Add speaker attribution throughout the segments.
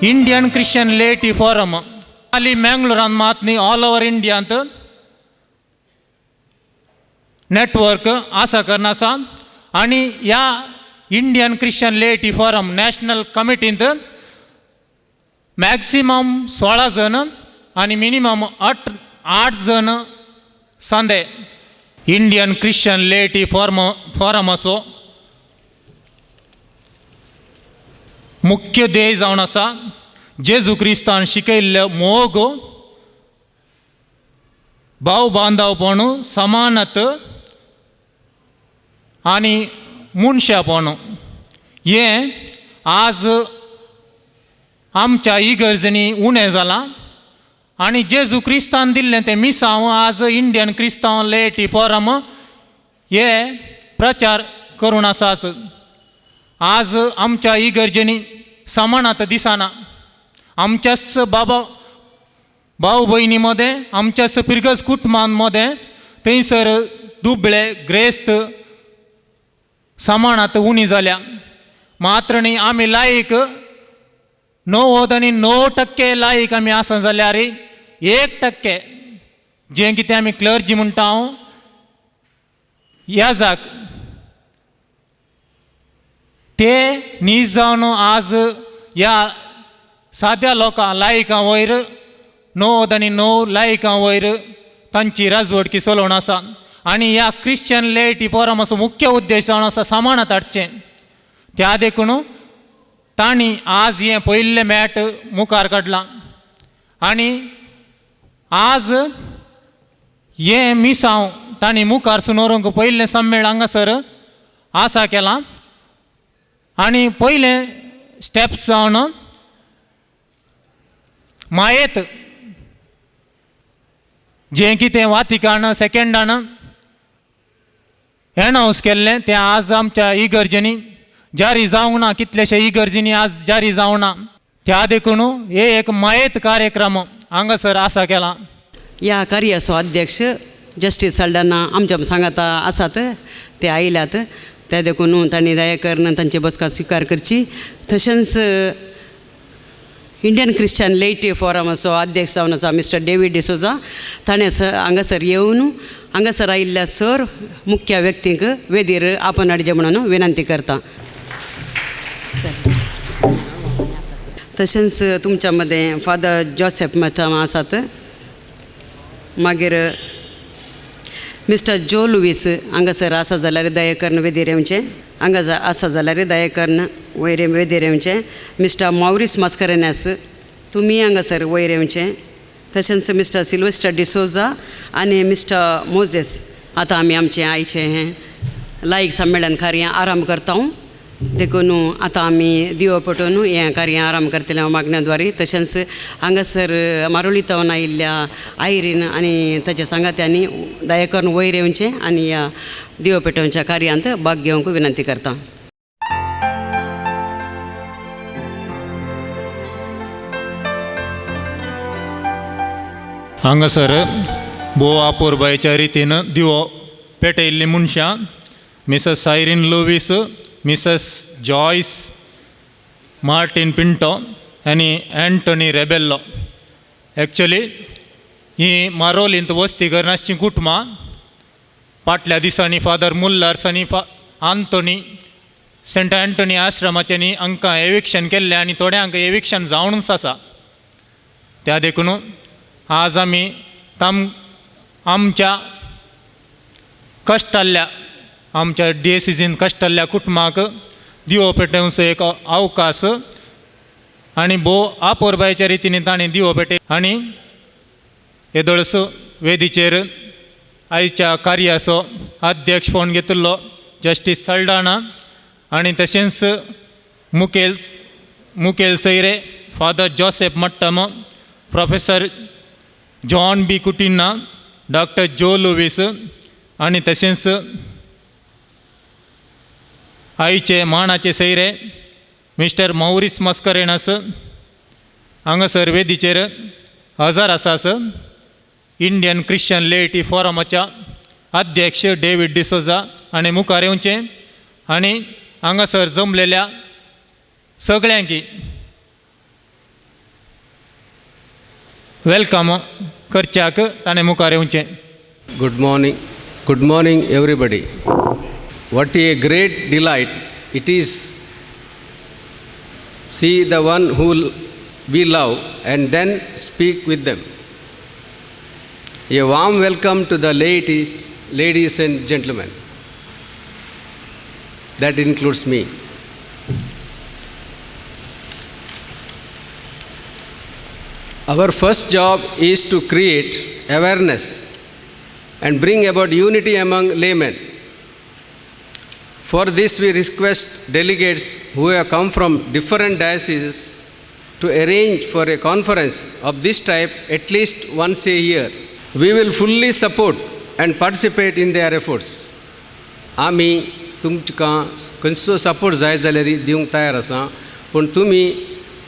Speaker 1: Indian Christian लेटी forum ಅಲ್ಲಿ ಮ್ಯಾಂಗ್ಳೂರಾನ್ ಮಾತ್ನಿ all over India ಅಂತ नेटवर्क आसा करनासा आणि या इंडियन क्रिश्चियन लेटी फॉरम नॅशनल कमिटींत मॅक्सिमम 16 जण आणि मिनिमम 8 जण सांदे इंडियन क्रिश्चियन लेटी फॉरम असो मुख्य ध्येय जावन आसा जेजू क्रिस्तान शिकयल्ले मोग भाव बांधवपण समानत आणि मनशापण हे आज आमच्या इगर्जेनी उणें जाला आणि जेजू क्रिस्तान दिल्लें तें मिसांव आज इंडियन क्रिस्तांव लेटी फॉरम हे प्रचार करून आसात. आज आमच्या इगर्जेनी समानता दिसना. आमच्याच भाऊ बहिणीमध्ये आमच्याच पिरगज कुटुंबांमध्ये थंयसर दुबळे ग्रेस्त समानता उणी जाल्या. मात्र न्ही आमी लायक 99% लायक आमी आसा जाल्यार 1% जें कितें आमी क्लर्जी म्हणटा याजाक ते न्ही जावन आज ह्या साद्या लोकां लायकां वयर 99 लायकां वयर तांची राजवटकी चलोवन आसा. आणि ह्या क्रिश्चियन लेटी फॉरमाचो मुख्य उद्देश जावन आसा समानता हाडचें. त्या देखून तांणी आज हें पयिल्लें मॅट मुखार काडलां आणि आज हें मिसांव तांणी मुखार सुनोवंक पयिल्लें सम्मेळ हांगासर आसा केलां. आणि पयलें स्टेप्स जावन मायेत जें कितें वातिकान सेकंडान एनावंस केल्लें तें आज आमच्या इगर्जेनी जारी जावंक ना. कितलेशे इगर्जेनी आज जारी जावंक ना. त्या देखून हे एक मायेत कार्यक्रम हांगासर आसा केला.
Speaker 2: या कार्याचो अध्यक्ष जस्टीस सल्डाना आमच्या सांगाता आसात ते आयल्यात. त्या देखून तांणी दया करून तांची बसका स्वीकार करची. तशेंच इंडियन क्रिश्चियन लेटी फॉरमाचो अध्यक्ष जावन आसा मिस्टर डेविड डिसोजा. ताणें हांगासर येवन हांगासर आयिल्ल्या सर मुख्य व्यक्तींक वेदीर आपण हाडचें म्हणून विनंती करता. तशेंच तुमच्या मदें फादर जोसेफ मॅडम आसात. मागीर मिस्टर जो लुईस हांगासर आसा जाल्यार दया करून वेदीर येवचें. हांगा आसा जाल्यार दया करून वयर वेदीर येवचें. मिस्टर मॉरिस मास्करेनास तुमी हांगासर वयर येवचें. तशेंच मिस्टर सिल्वेस्टर डिसोजा आनी मिस्टर मोजेस. आतां आमी आमचें आयचें हें लायक संमेलन कार्य आरंभ करता. देखून आतां आमी दिवो पेटोवन हें कार्य आरंभ करतले मागण्याद्वारे. तशेंच हांगासर मारोलीतावन आयिल्ल्या आयरीन आनी ताच्या सांगात्यांनी दया करून वयर येवचें आनी ह्या दिवो पेटोवच्या कार्यांत भाग घेवंक विनंती करता.
Speaker 1: हांगासर भोव आपोरबायेच्या रितीन दिवो पेटयल्लीं मनशां Mrs Cyrine Lewis, Mrs Joyce Martin Pinto आनी एंटनी रेबेल्लो. एक्चुली ही मारोलींत वस्ती करनासचीं कुटुंबां फाटल्या दिसांनी फादर मुल्लर्स आनी आंतोनी सेंट एंटनी आश्रमाच्यांनी हांकां एविक्शन केल्लें आनी थोड्यांक एविक्शन जावनूच आसा. त्या देखून आज आमी आमच्या कश्टाल्ल्या आमच्या डिएसीसीन कश्टाल्ल्या कुटुंबाक दिवो पेटोवचो एक अवकाश आनी भोव आपोरबायेच्या रितीन ताणें दिवो पेटय. आनी येदोळस वेदीचेर आयच्या कार्याचो अध्यक्ष फोन घेतिल्लो जस्टीस सल्डाना आनी तशेंच मुखेल सैरे father Joseph Mattam, professor John B Coutinho, doctor Jo Luis आनी तशेंच आयचे मानाचे सैरे मिस्टर मौरीस मस्करेनस हांगासर वेदीचेर हजर आसात. इंडियन क्रिश्चियन लेटी फॉरमाच्या अध्यक्ष डेविड डिसोजा आनी मुखार येवचें आनी हांगासर जमलेल्या सगळ्यांकी वेलकम करच्याक ताणें मुखार येवचें.
Speaker 3: Good morning, everybody. What a great delight it is see the one who we love and then speak with them. A warm welcome to the ladies and gentlemen. That includes me. Our first job is to create awareness and bring about unity among laymen. For this, we request delegates who have come from different dioceses to arrange for a conference of this type at least once a year. We will fully support and participate in their efforts. आमी तुमकां खंयचो support जाय जाल्यार दिवंक तयार आसा, पूण तुमी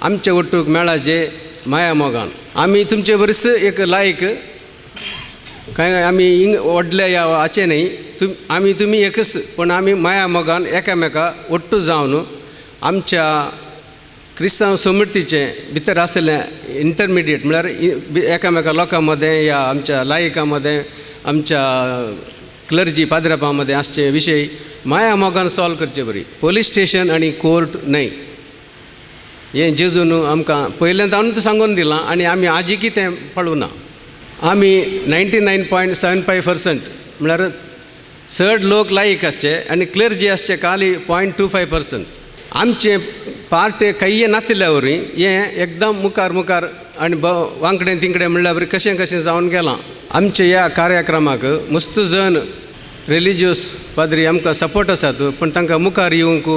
Speaker 3: आमचे वटूक मेळाचे माया मोगान. आमी तुमचे बरीच एक लायक काय आमी व्हडले या हाचे न्ही, आमी तुमी एकच, पण आमी माया मोगान एकामेका ಒಟ್ಟು जावन आमच्या क्रिस्तांव समृद्धीचे भितर आसलेले इंटरमिडिएट म्हळ्यार एकामेका लोकां मदें या आमच्या लायकां मदें आमच्या क्लर्जी पाद्रपां मदें आसचे विशय माया मोगान सॉल्व करचे बरी. पोलीस स्टेशन आनी कोर्ट न्हय, हें जेजून आमकां पयल्यांदानूच सांगून दिलां आनी आमी आजी कितें पळोवना ना. आमी 99.75% म्हळ्यार चड लोक लायक आसचे आनी क्लर्जी आसचे खाली 0.25%. आमचे पार्ट काही नासल्या वरी हें एकदम मुखार आनी वांकडें तिंकडें म्हणल्यार बरी कशें जावन गेलां. आमच्या ह्या कार्यक्रमाक मस्त जण रिलिजियस पाद्री आमकां सपोर्ट आसात, पण तांकां मुखार येवंक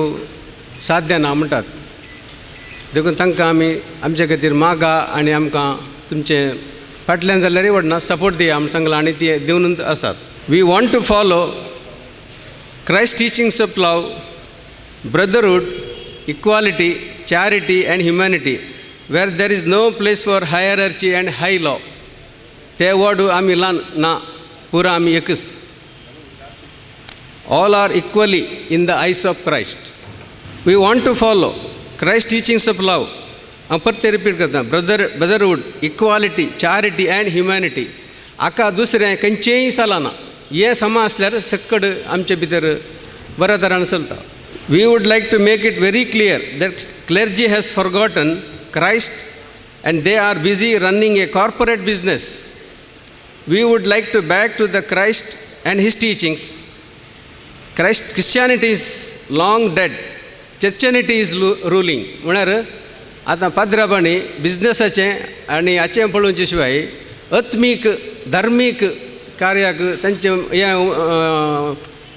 Speaker 3: साध्य ना म्हणटात. देखून तांकां आमी आमचे खातीर मागा आनी आमकां तुमचे फाटल्यान जाल्यारय व्हडना सपोर्ट दिया म्हूण सांगलां आनी ती दिवनूच आसात. We want to follow Christ teachings of love, brotherhood, equality, charity and humanity, where there is no place for hierarchy and high low. ते वर्ड आमी ल्हान ना, पुरो आमी एकच. All are equally in the eyes of Christ. We want to follow Christ teachings of love. हांव परते repeat करता, brotherhood, equality, charity and humanity. हाका दुसरें खंयचेंय चलना. हें समा आसल्यार सक्कड आमचे भितर बऱ्या तरान चलता. We would like to make it very clear that clergy has forgotten Christ and they are busy running a corporate business. We would like to back to the Christ and his teachings. Christianity is long dead, churchianity is ruling. म्हळ्यार आतां पाद्राबांनी बिझनेसाचें आनी हाचें पळोवचे शिवाय आत्मीक धार्मीक कार्याक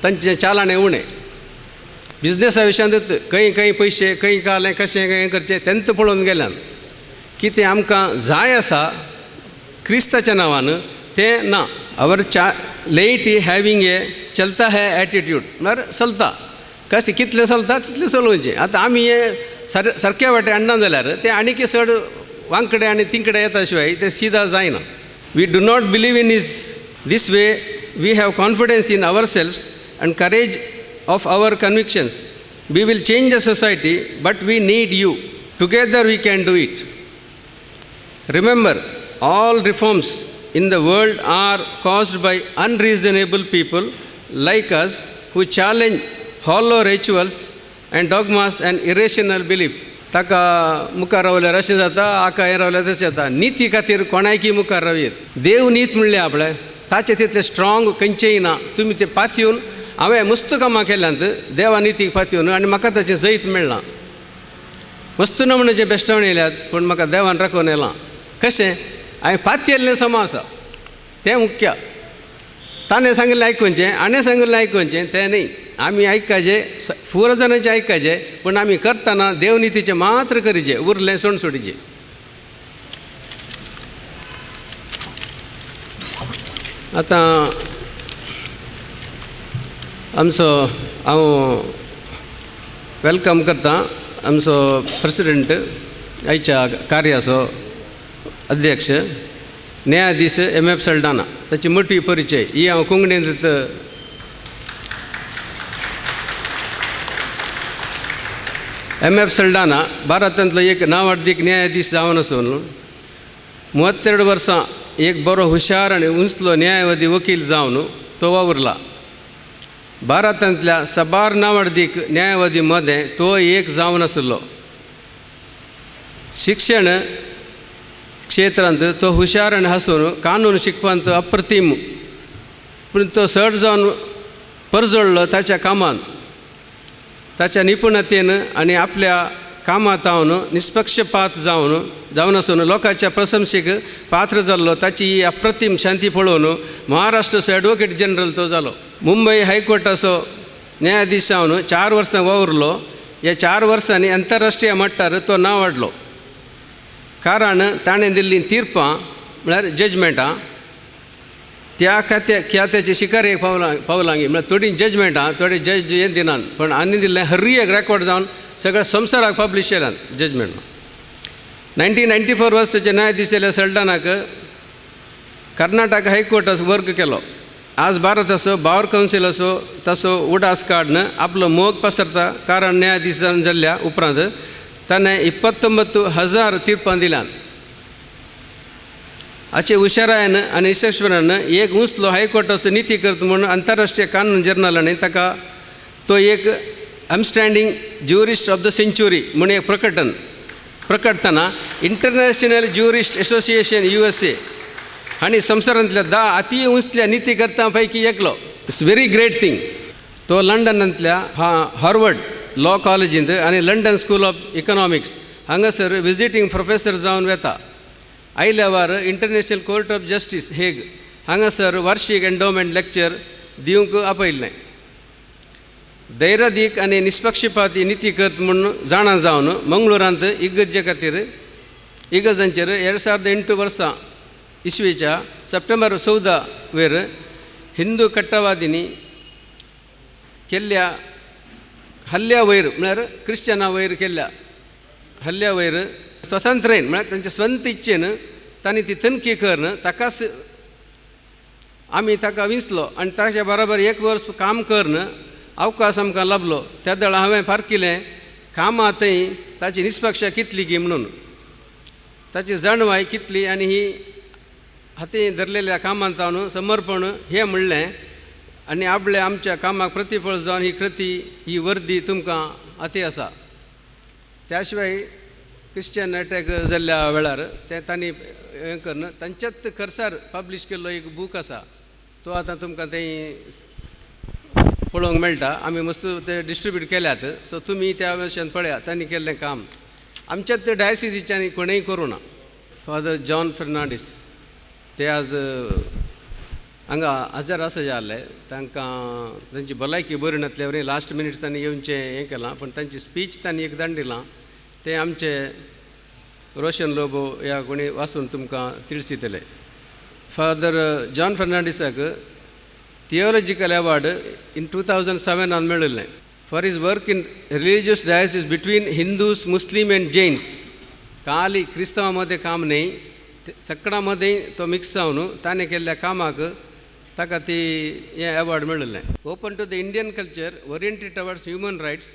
Speaker 3: तांचें चालणें उणें. बिझनेसा विशयांतूच खंय पयशे खंय घालें कशें हें करचें तेंच पळोवन गेल्यान. कितें आमकां जाय आसा क्रिस्ताच्या नांवान तें ना. आवर लेटी हॅविंग ए चलता है एटिट्यूड, म्हळ्यार चलता कशें कितलें चलता तितलें चलोवचें. आतां आमी हें सारक्या वाटे हाडना जाल्यार तें आनीक चड वांकडे आनी तिंकडे येता शिवाय तें सिदा जायना. We do not believe in this way we have confidence in ourselves and courage of our convictions. We will change the society, but we need you. Together we can do it. Remember, all reforms in the world are caused by unreasonable people like us who challenge hollow rituals and dogmas and irrational belief. ताका मुखार रावल्यार अशें जाता, हाका हें रावल्यार तशें जाता. निती खातीर कोणायकी मुखार रावयेत. देव नीत म्हणलें आपलें, ताचे तितलें स्ट्रॉंग खंयचेंय ना. तुमी तें पातयेवन हांवें मस्त कामां केल्यांत देवा नितीक पातयेवन आनी म्हाका ताचें जैत मेळना. मस्त नमण्याचें बेश्टवण येयल्यात, पूण म्हाका देवान राखून येलां. कशें हांवें पातयेल्लें समा आसा तें मुख्य. ताणें सांगिल्लें आयकुचें, हाणें सांगिल्लें आयकुचें तें न्ही. आमी आयकपाचें, पुरो जाणांचें आयकपाचें, पूण आमी करतना देवनितीचें मात्र करीचें, उरलें सोड सोडीचें. आतां आमचो हांव वेलकम करता आमचो प्रेसिडेंट आयच्या कार्याचो अध्यक्ष न्यायाधीश M.F. सल्डाना. ताची मोठी परिचय ही हांव कोंकणींत M.F. सल्डाना भारतांतलो एक नांवार्थीक न्यायाधीश जावन आसून 32 वर्सां एक बरो हुशार आनी उंचलो न्यायवादी वकील जावन तो वावुरला. भारतांतल्या साबार नांवडीक न्यायवादी मदें तो एक जावन आसलो. शिक्षण क्षेत्रांत तो हुशार आनी हांसून कानून शिकपांत अप्रतीम, पूण तो सड जावन परजळ्ळो ताच्या कामान, ताच्या निपुणतेन आनी आपल्या कामांत जावन निष्पक्षपात जावन आसून लोकांच्या प्रशंसेक पात्र जाल्लो. ताची ही अप्रतीम शांती पळोवन महाराष्ट्राचो एडवोकेट जनरल तो जालो. मुंबय हायकोर्टाचो न्यायाधीश जावन 4 वर्सां वावुरलो. ह्या 4 वर्सांनी आंतरराष्ट्रीय मट्टार तो नांव वाडलो, कारण ताणें दिल्लीं तीर्पां म्हळ्यार जजमेंटां त्या ख्यात्याची शिकारेक पावलांगी. म्हळ्यार थोडीं जजमेंटां थोडे जज हें दिनात, पण आनी दिल्लें हरी एक रेकॉर्ड जावन सगळ्या संवसाराक पब्लीश केल्यात जजमेंट. 1994 वर्साचे न्यायाधीश जाल्ल्या सल्टानाक कर्नाटक हायकोर्टाचो वर्ग केलो. आज भारताचो बार कावन्सील असो तसो उडास काडन आपलो मोग पसरता, कारण न्यायाधीश जाल्ल्या उपरांत ताणें 29,000 तीर्पां दिल्यात. हाचे हुशारायेन आनी यशस्वीपणान एक उंचलो हायकोर्टाचो निती करता म्हणून आंतरराष्ट्रीय कानून जर्नलांनी ताका तो एक outstanding jurist of the century म्हणून एक प्रकटतना इंटरनॅशनल ज्युरिस्ट असोसिएशन USA हांणी संवसारांतल्या 10 अति उंचल्या नितीकर्तां पैकी एकलो. It's very great thing. तो लंडनांतल्या हार्वर्ड लॉ कॉलेजींत आनी लंडन स्कूल ऑफ इकॉनॉमिक्स हांगासर विजिटींग प्रोफेसर जावन वेता. आयल्या वार international court of justice Hague हांगासर वार्षिक एंडोमेंट लेक्चर दिवंक आपयल्लें. धैर्यादीक आनी निष्पक्षपाती निती करता म्हणून जाणा जावन मंगळुरांत इगजांचेर 2008 वर्सा इसवीच्या सप्टेंबर 14 वेर हिंदू कट्टरवादींनी केल्ल्या हल्ल्या वयर म्हळ्यार क्रिश्चनां वयर केल्ल्या हल्ल्या वयर स्वतंत्रेन म्हळ्यार तांच्या स्वंत इच्छेन तांणी ती तनखी करन ताकाच आमी ताका विंचलो आनी ताच्या बरोबर 1 वर्स काम करन अवकाश आमकां लाभलो. त्या वेळा हांवें पारकिलें कामां थंय ताची निष्पक्षा कितली गी म्हणून, ताची जाणवाय कितली आनी ही हातीं धरलेल्या कामांत जावन समर्पण हें म्हणलें आनी आपल्या आमच्या कामाक प्रतिफळ जावन ही कृती ही वर्दी तुमकां हाती आसा. त्या शिवाय क्रिश्चन अटॅक जाल्ल्या वेळार तें तांणी हें करन तांच्याच खर्चार पब्लीश केल्लो एक बूक आसा, तो आतां तुमकां थंय पळोवंक मेळटा. आमी मस्त ते डिस्ट्रिब्यूट केल्यात, सो तुमी त्या विशयान पळयात तांणी केल्लें काम. आमच्याच डायसिसीच्यानी कोणेंय करूं ना. फादर जॉन फर्नांडीस ते आज हांगा हजर आसा जे आसले, तांकां तांची भलायकी बरी नासल्या वरी लास्ट मिनीट तांणी येवचें हें केलां, पण तांची स्पीच तांणी एक धाडलां तें आमचे रोशन लोबो ह्या कोणी वाचून तुमकां तिळसितले. फादर जॉन फर्नांडीसाक थियोलॉजिकल अवॉर्ड इन 2007 मेळिल्लें for his work in religious diocese between Hindus, Muslim and Jains. खाली क्रिस्तांवां काम न्ही, सगळ्यां मदें तो मिक्स जावन ताणें केल्ल्या कामाक ताका ती हें अवॉर्ड मेळिल्लें. Open to the Indian culture, oriented towards human rights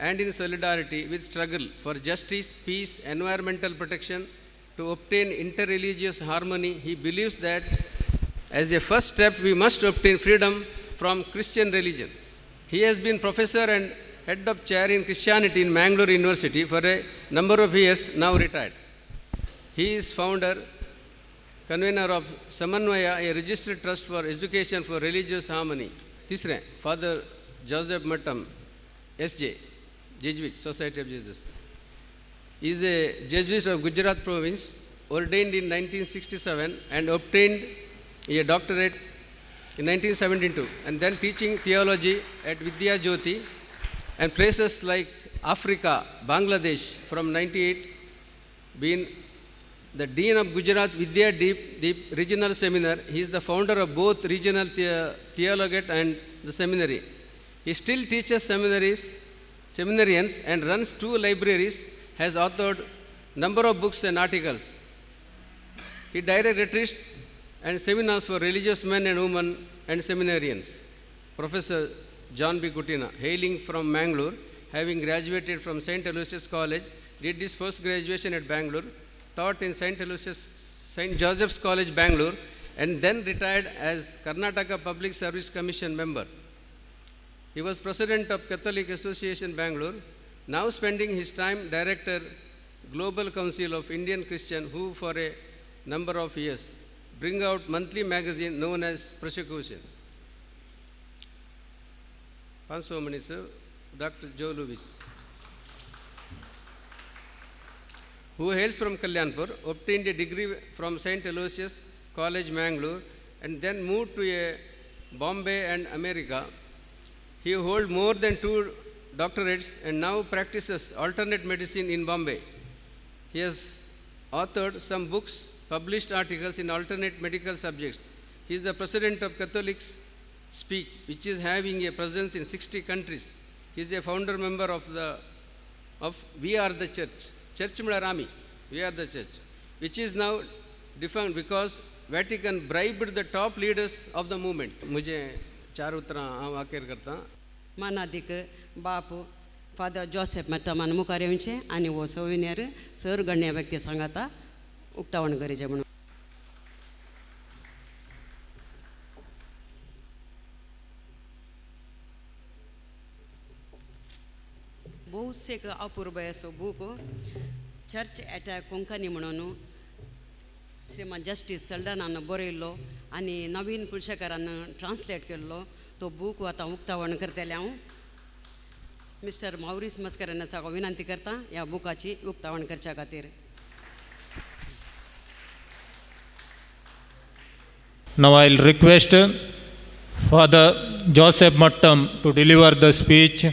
Speaker 3: and in solidarity with struggle for justice, peace, environmental protection to obtain interreligious harmony, he believes that as a first step we must obtain freedom from Christian religion. He has been professor and head of chair in Christianity in Mangalore University for a number of years, now retired. He is founder, convener of Samanvaya, a registered trust for education for religious harmony. Tisre, Father Joseph Mattam, SJ, Jesuit, Society of Jesus. He is a Jesuit of Gujarat province, ordained in 1967 and obtained a doctorate in 1972, and then teaching theology at Vidya Jyoti and places like Africa, Bangladesh from 98, being the Dean of Gujarat Vidya Deep Regional Seminar. He is the founder of both Regional Theologate and the Seminary. He still teaches seminarians and runs 2 libraries, has authored number of books and articles. He directs retreats and seminars for religious men and women and seminarians. Professor John B. Kutina, hailing from Mangalore, having graduated from St. Aloysius College, did his post graduation at Bangalore, taught in St. Aloysius St. Joseph's College, Bangalore, and then retired as Karnataka Public Service Commission member. He was president of Catholic Association, Bangalore, now spending his time director, Global Council of Indian Christian, who for a number of years bring out monthly magazine known as Persecution. 500 minutes, Dr. Joe Louis, who hails from Kalyanpur, obtained a degree from St. Aloysius College, Mangalore, and then moved to Bombay and America. He holds more than 2 doctorates and now practices alternate medicine in Bombay. He has authored some books, published articles in alternate medical subjects. He is the president of Catholics Speak, which is having a presence in 60 countries. He is a founder member of We Are the Church, Church Rami, We Are the Church, which is now defunct because Vatican bribed the top leaders of the movement. मुझे 4 उत्तर वाक्य करता
Speaker 2: मानाधिक बापू father Joseph मट्टमान मुखार येवचे आनी वो souvenir sir गण्य व्यक्ती सांगाता उक्तावण गरजे म्हणून बहुत से अपूर्व असो बूक चर्च एट कोंकणी म्हणून श्रीमान जस्टिस सल्डनान बरयल्लो आनी नवीन कुलशेकरान ट्रान्सलेट केल्लो तो बूक आतां उक्तावण करतलें हांव मिस्टर माउरीस मस्करान आसा हांव विनंती करता ह्या बुकाची उक्तावण करच्या खातीर.
Speaker 1: Now I'll request Father Joseph Mattam to deliver the speech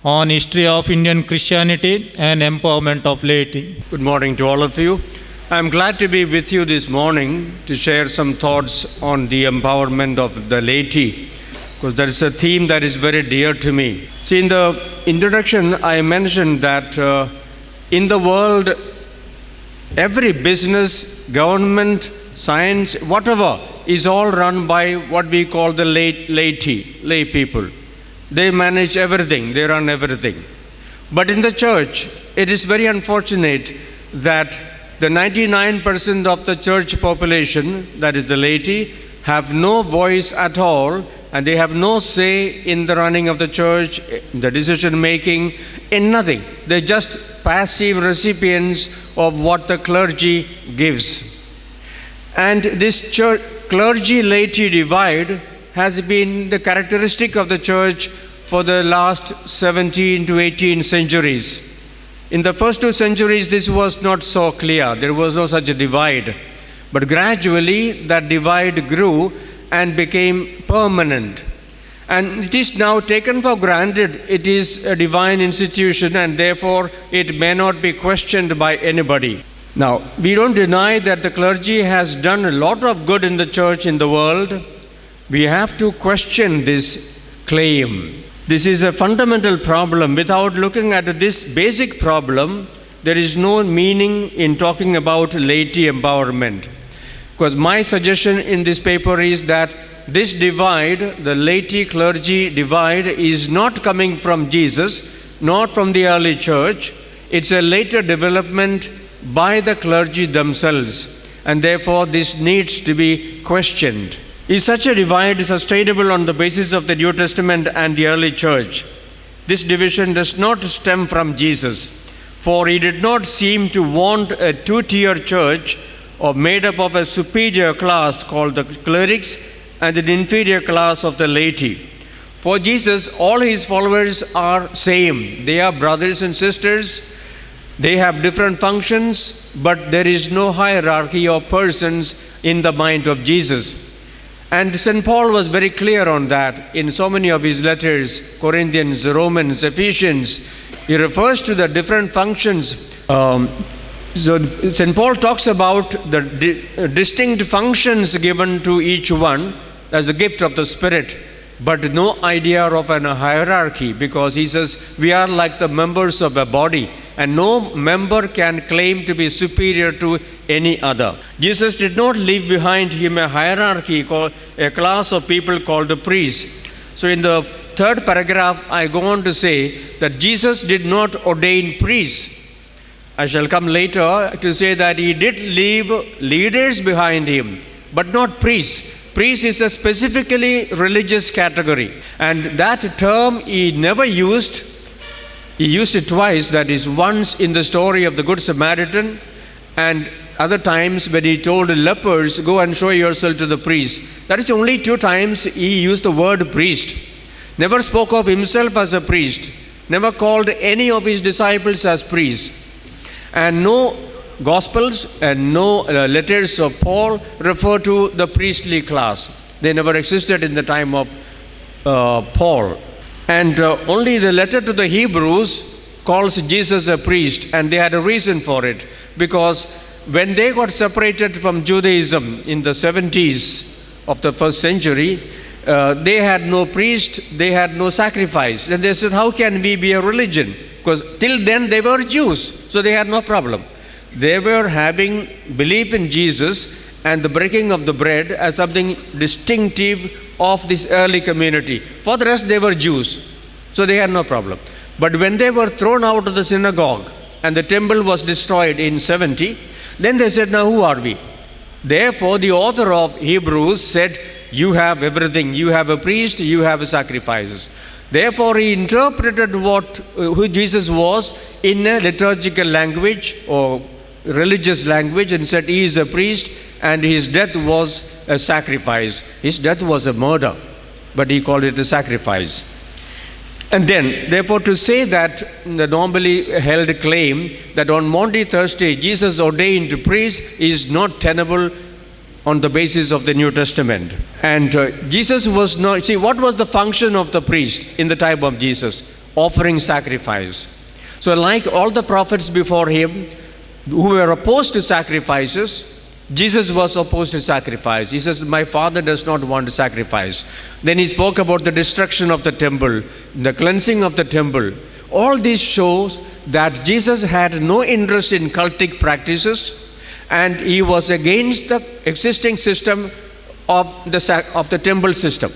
Speaker 1: on history of Indian Christianity and empowerment of laity.
Speaker 4: Good morning to all of you. I'm glad to be with you this morning to share some thoughts on the empowerment of the laity, because that is a theme that is very dear to me. See, in the introduction, I mentioned that in the world, every business, government, science, whatever, is all run by what we call the laity, lay people. They manage everything, they run everything. But in the church, it is very unfortunate that the 99% of the church population, that is the laity, have no voice at all, and they have no say in the running of the church, in the decision making, in nothing. They're just passive recipients of what the clergy gives. And this church, clergy laity divide has been the characteristic of the church for the last 17 to 18 centuries. In the first 2 centuries, this was not so clear. There was no such a divide. But gradually, that divide grew and became permanent. And it is now taken for granted it is a divine institution, and therefore it may not be questioned by anybody. Now, we don't deny that the clergy has done a lot of good in the church in the world. We have to question this claim. This is a fundamental problem. Without looking at this basic problem, there is no meaning in talking about laity empowerment. Because my suggestion in this paper is that this divide, the laity clergy divide, is not coming from Jesus, not from the early church. It's a later development by the clergy themselves, and therefore this needs to be questioned. Is such a divide sustainable on the basis of the New Testament and the early church? This division does not stem from Jesus, for he did not seem to want a 2-tier church or made up of a superior class called the clerics and an inferior class of the laity. For Jesus, all his followers are same. They are brothers and sisters. They have different functions, but there is no hierarchy of persons in the mind of Jesus. And St. Paul was very clear on that in so many of his letters, Corinthians, Romans, Ephesians. He refers to the different functions. So St. Paul talks about the distinct functions given to each one as a gift of the Spirit, but no idea of a hierarchy, because he says we are like the members of a body, and no member can claim to be superior to any other. Jesus did not leave behind him a hierarchy, called a class of people called the priests. So in the 3rd paragraph, I go on to say that Jesus did not ordain priests. I shall come later to say that he did leave leaders behind him, but not priests. Priest is a specifically religious category, and that term he never used. He used it twice, that is, once in the story of the Good Samaritan, and other times when he told the lepers, go and show yourself to the priest. That is only 2 times he used the word priest. Never spoke of himself as a priest, never called any of his disciples as priests. And no Gospels and no letters of Paul refer to the priestly class. They never existed in the time of Paul. And only the letter to the Hebrews calls Jesus a priest, and they had a reason for it. Because when they got separated from Judaism in the 70s of the first century, they had no priest, they had no sacrifice. And they said, how can we be a religion? Because till then they were Jews, so they had no problem. They were having belief in Jesus and the breaking of the bread as something distinctive of this early community. For the rest, they were Jews, so they had no problem. But when they were thrown out of the synagogue and the temple was destroyed in 70, then they said, now who are we? Therefore, the author of Hebrews said, you have everything. You have a priest, you have sacrifices. Therefore, he interpreted who Jesus was in a liturgical language or religious language and said he is a priest and his death was a sacrifice. His death was a murder, but he called it a sacrifice. And then, therefore, to say that the normally held claim that on Maundy Thursday Jesus ordained priest is not tenable on the basis of the New Testament. And Jesus was not, see, what was the function of the priest in the time of Jesus? Offering sacrifice. So like all the prophets before him who were opposed to sacrifices, Jesus was opposed to sacrifice. He says, my Father does not want sacrifice. Then he spoke about the destruction of the temple, the cleansing of the temple. All this shows that Jesus had no interest in cultic practices, and he was against the existing system of the temple system.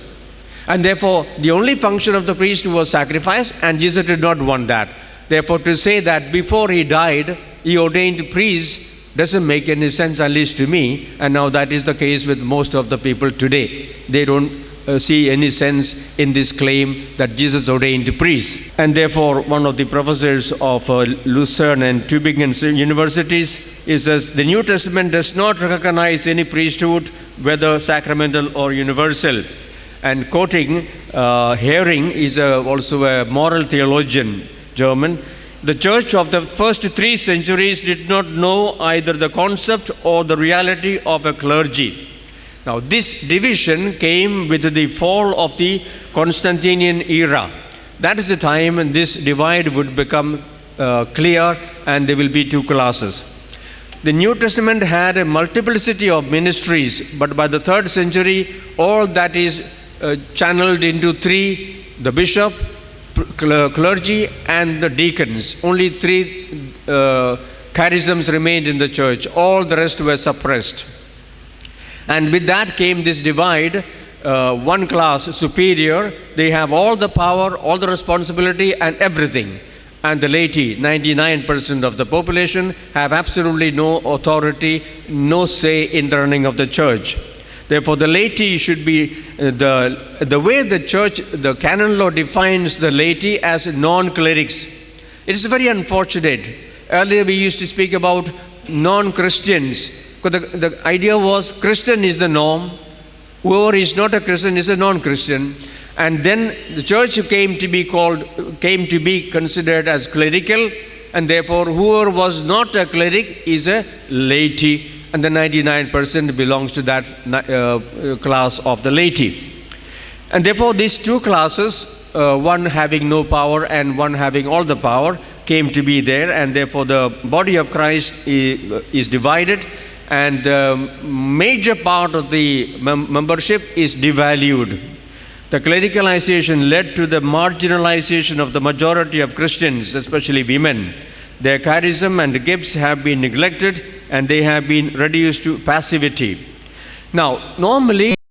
Speaker 4: And therefore, the only function of the priest was sacrifice, and Jesus did not want that. Therefore, to say that before he died, he ordained priests doesn't make any sense, at least to me. And now that is the case with most of the people today. They don't see any sense in this claim that Jesus ordained priests. And therefore, one of the professors of Lucerne and Tübingen universities says, the New Testament does not recognize any priesthood, whether sacramental or universal. And quoting Hering is also a moral theologian, German. The church of the first 3 centuries did not know either the concept or the reality of a clergy. Now, this division came with the fall of the Constantinian era. That is the time when this divide would become clear, and there will be 2 classes. The New Testament had a multiplicity of ministries, but by the 3rd century, all that is channeled into 3, the bishop, clergy, and the deacons. Only 3 charisms remained in the church. All the rest were suppressed. And with that came this divide. One class, superior, they have all the power, all the responsibility and everything. And the laity, 99% of the population, have absolutely no authority, no say in the running of the church. Therefore, the laity should be the way the church, the canon law defines the laity as non-clerics. It is very unfortunate. Earlier we used to speak about non-Christians. The idea was Christian is the norm. Whoever is not a Christian is a non-Christian. And then the church came to be considered as clerical, and therefore whoever was not a cleric is a laity, and the 99% belongs to that class of the laity. And therefore these 2 classes, one having no power and one having all the power, came to be there, and therefore the body of Christ is divided, and major part of the membership is devalued. The clericalization led to the marginalization of the majority of Christians, especially women. Their charism and gifts have been neglected, and they have been reduced to passivity. Now, normally